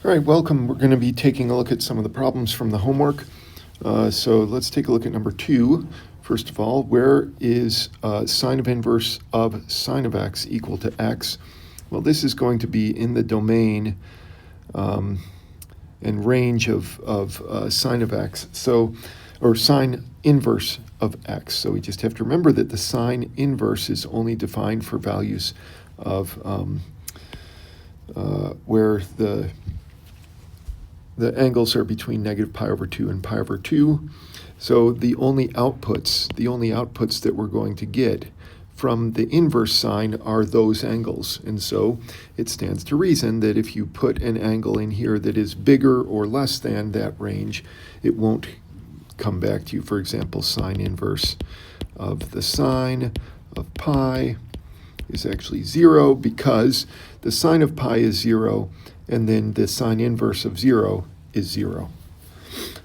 All right, welcome. We're going to be taking a look at some of the problems from the homework. So let's take a look at number 2. First of all, where is sine of inverse of sine of x equal to x? Well, this is going to be in the domain and range of sine of x, or sine inverse of x. So we just have to remember that the sine inverse is only defined for values of where the angles are between negative pi over 2 and pi over 2. So the only outputs that we're going to get from the inverse sine are those angles. And so it stands to reason that if you put an angle in here that is bigger or less than that range, it won't come back to you. For example, sine inverse of the sine of pi is actually 0 because the sine of pi is 0, and then the sine inverse of 0 is 0.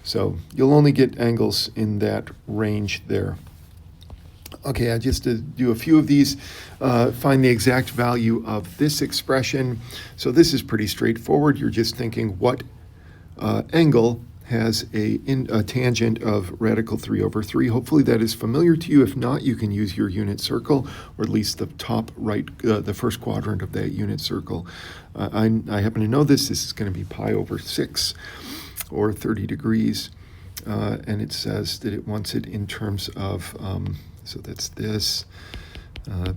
So you'll only get angles in that range there. Okay, just to do a few of these, find the exact value of this expression. So this is pretty straightforward. You're just thinking what angle has a tangent of radical 3 over 3. Hopefully that is familiar to you. If not, you can use your unit circle, or at least the top right, the first quadrant of that unit circle. I happen to know this. This is going to be pi over 6, or 30 degrees. And it says that it wants it in terms of, so that's this,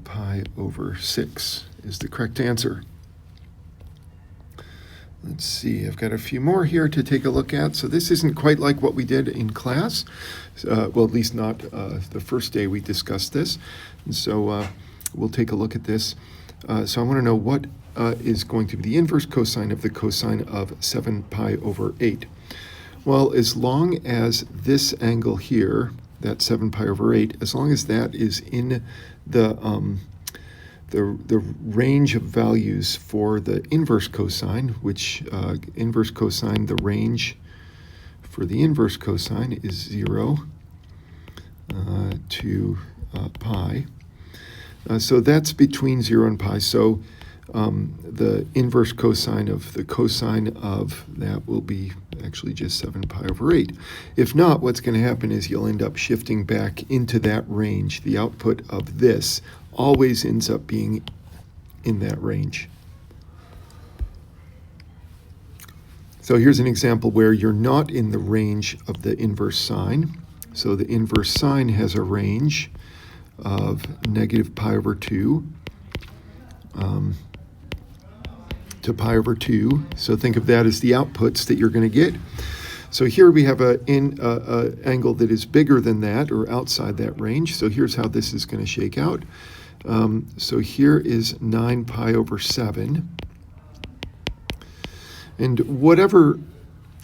pi over 6 is the correct answer. Let's see, I've got a few more here to take a look at. So this isn't quite like what we did in class. Well, at least not the first day we discussed this. And so we'll take a look at this. So I want to know what is going to be the inverse cosine of the cosine of 7 pi over 8. Well, as long as this angle here, that 7 pi over 8, as long as that is in the range of values for the inverse cosine, which inverse cosine, the range for the inverse cosine is 0 to pi. So that's between 0 and pi. So the inverse cosine of the cosine of that will be actually just 7 pi over 8. If not, what's going to happen is you'll end up shifting back into that range. The output of this always ends up being in that range. So here's an example where you're not in the range of the inverse sine. So the inverse sine has a range of negative pi over 2 to pi over 2. So think of that as the outputs that you're going to get. So here we have an angle that is bigger than that, or outside that range. So here's how this is going to shake out. So here is 9 pi over 7. And whatever,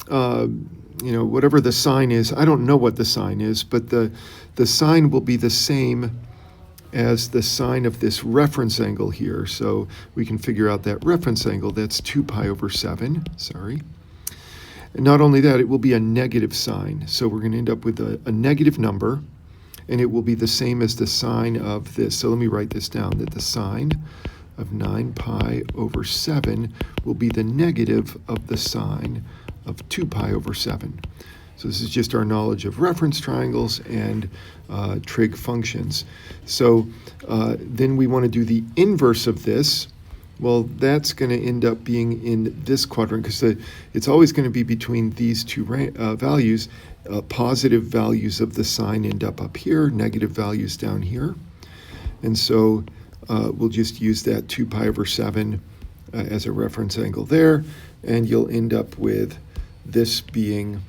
whatever the sine is, I don't know what the sine is, but the sine will be the same as the sine of this reference angle here. So we can figure out that reference angle. That's 2 pi over 7, sorry. And not only that, it will be a negative sign. So we're going to end up with a negative number, and it will be the same as the sine of this. So let me write this down, that the sine of 9 pi over 7 will be the negative of the sine of 2 pi over 7. So this is just our knowledge of reference triangles and trig functions. So then we want to do the inverse of this. Well, that's going to end up being in this quadrant because it's always going to be between these two values. Positive values of the sine end up here, negative values down here. And so we'll just use that 2 pi over 7 as a reference angle there, and you'll end up with this being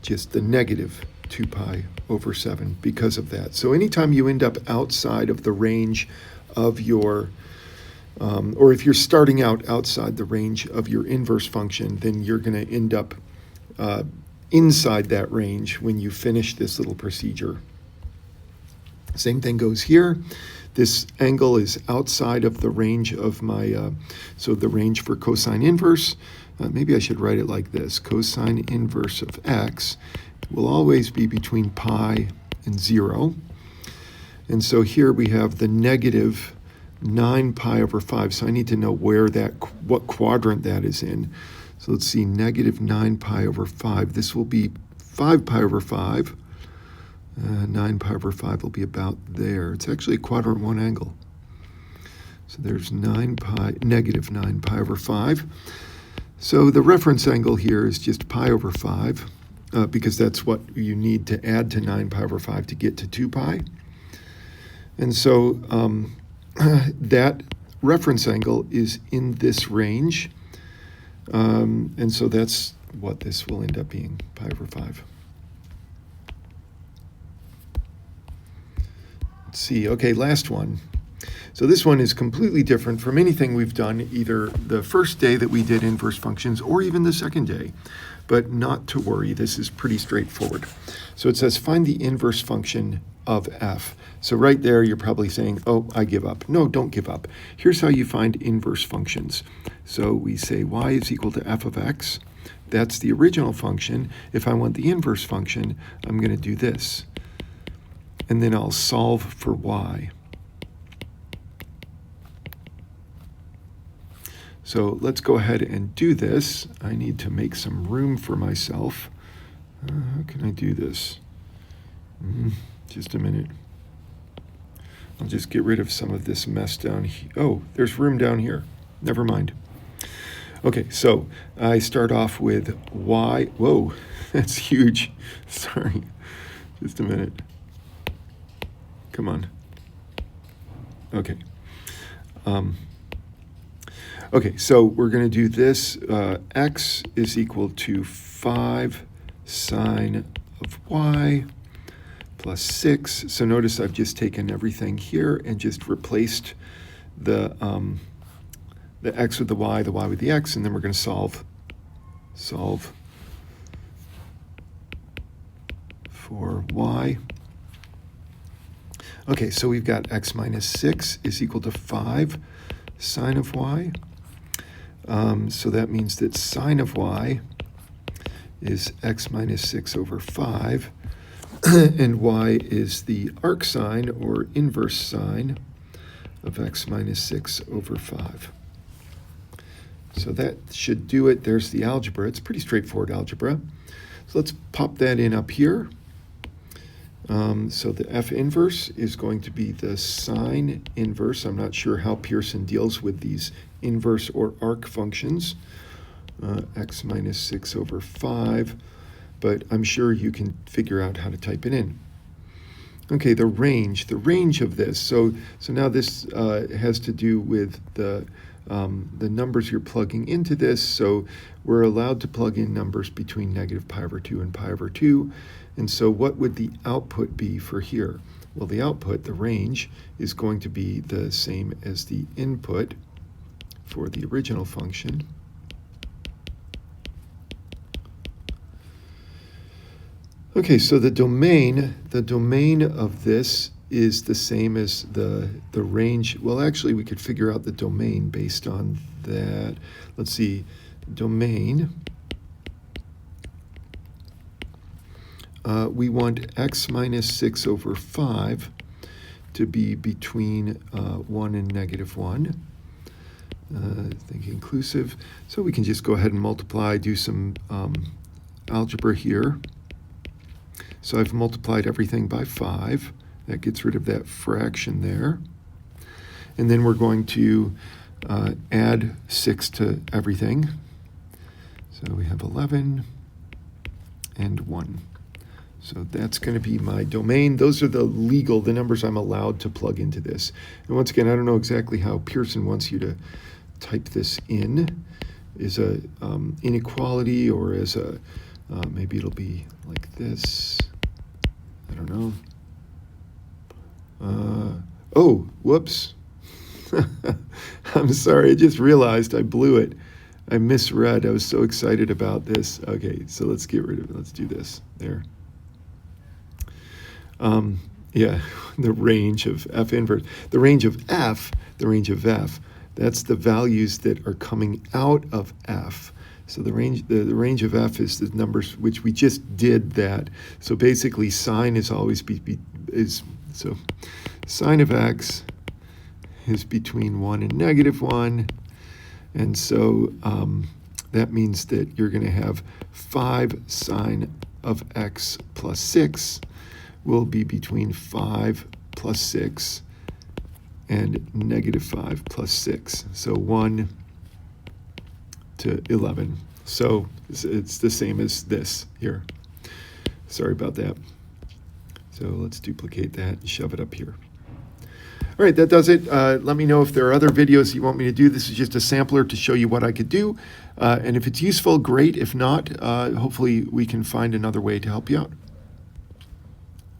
just the negative 2 pi over 7 because of that. So anytime you end up outside of the range of your, or if you're starting out outside the range of your inverse function, then you're going to end up inside that range when you finish this little procedure. Same thing goes here. This angle is outside of the range of my, so the range for cosine inverse, maybe I should write it like this. Cosine inverse of x will always be between pi and 0. And so here we have the negative 9 pi over 5. So I need to know where that, what quadrant that is in. So let's see, negative 9 pi over 5. This will be 5 pi over 5. 9 pi over 5 will be about there. It's actually a quadrant 1 angle. So there's negative 9 pi over 5. So the reference angle here is just pi over 5, because that's what you need to add to 9 pi over 5 to get to 2 pi. And so that reference angle is in this range. And so that's what this will end up being, pi over 5. Let's see. Okay, last one. So this one is completely different from anything we've done either the first day that we did inverse functions or even the second day. But not to worry, this is pretty straightforward. So it says find the inverse function of f. So right there you're probably saying, oh, I give up. No, don't give up. Here's how you find inverse functions. So we say y is equal to f of x. That's the original function. If I want the inverse function, I'm going to do this. And then I'll solve for y. So let's go ahead and do this. I need to make some room for myself. How can I do this? Just a minute. I'll just get rid of some of this mess down here. Oh, there's room down here. Never mind. Okay, so I start off with y. Whoa, that's huge. Sorry. Just a minute. Come on. Okay. Okay, so we're going to do this. X is equal to 5 sine of y plus 6. So notice I've just taken everything here and just replaced the x with the y with the x, and then we're going to solve for y. Okay, so we've got x minus 6 is equal to 5 sine of y. So that means that sine of y is x minus 6 over 5, and y is the arcsine or inverse sine of x minus 6 over 5. So that should do it. There's the algebra. It's pretty straightforward algebra. So let's pop that in up here. So the f inverse is going to be the sine inverse. I'm not sure how Pearson deals with these inverse or arc functions, x minus 6 over 5, but I'm sure you can figure out how to type it in. Okay, the range of this. So now this has to do with the numbers you're plugging into this. So we're allowed to plug in numbers between negative pi over 2 and pi over 2. And so what would the output be for here? Well, the output, the range, is going to be the same as the input for the original function. Okay, so the domain of this is the same as the range. Well, actually, we could figure out the domain based on that. Let's see, domain. We want x minus 6 over 5 to be between 1 and negative 1. Think inclusive. So we can just go ahead and multiply, do some algebra here. So I've multiplied everything by 5. That gets rid of that fraction there. And then we're going to add 6 to everything. So we have 11 and 1. So that's going to be my domain. Those are the numbers I'm allowed to plug into this. And once again, I don't know exactly how Pearson wants you to type this in. Is a inequality, or is a, maybe it'll be like this. I don't know. Oh, whoops. I'm sorry, I just realized I blew it. I misread. I was so excited about this. Okay, so let's get rid of it. Let's do this. There. Yeah, the range of f inverse. The range of f, that's the values that are coming out of f. So the range of f is the numbers which we just did that. So basically sine is always so sine of x is between 1 and negative 1. And so that means that you're going to have 5 sine of x plus 6 will be between 5 plus 6 and negative 5 plus 6. So 1 to 11. So it's the same as this here. Sorry about that. So let's duplicate that and shove it up here. All right, that does it. Let me know if there are other videos you want me to do. This is just a sampler to show you what I could do. And if it's useful, great. If not, hopefully we can find another way to help you out.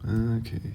Okay.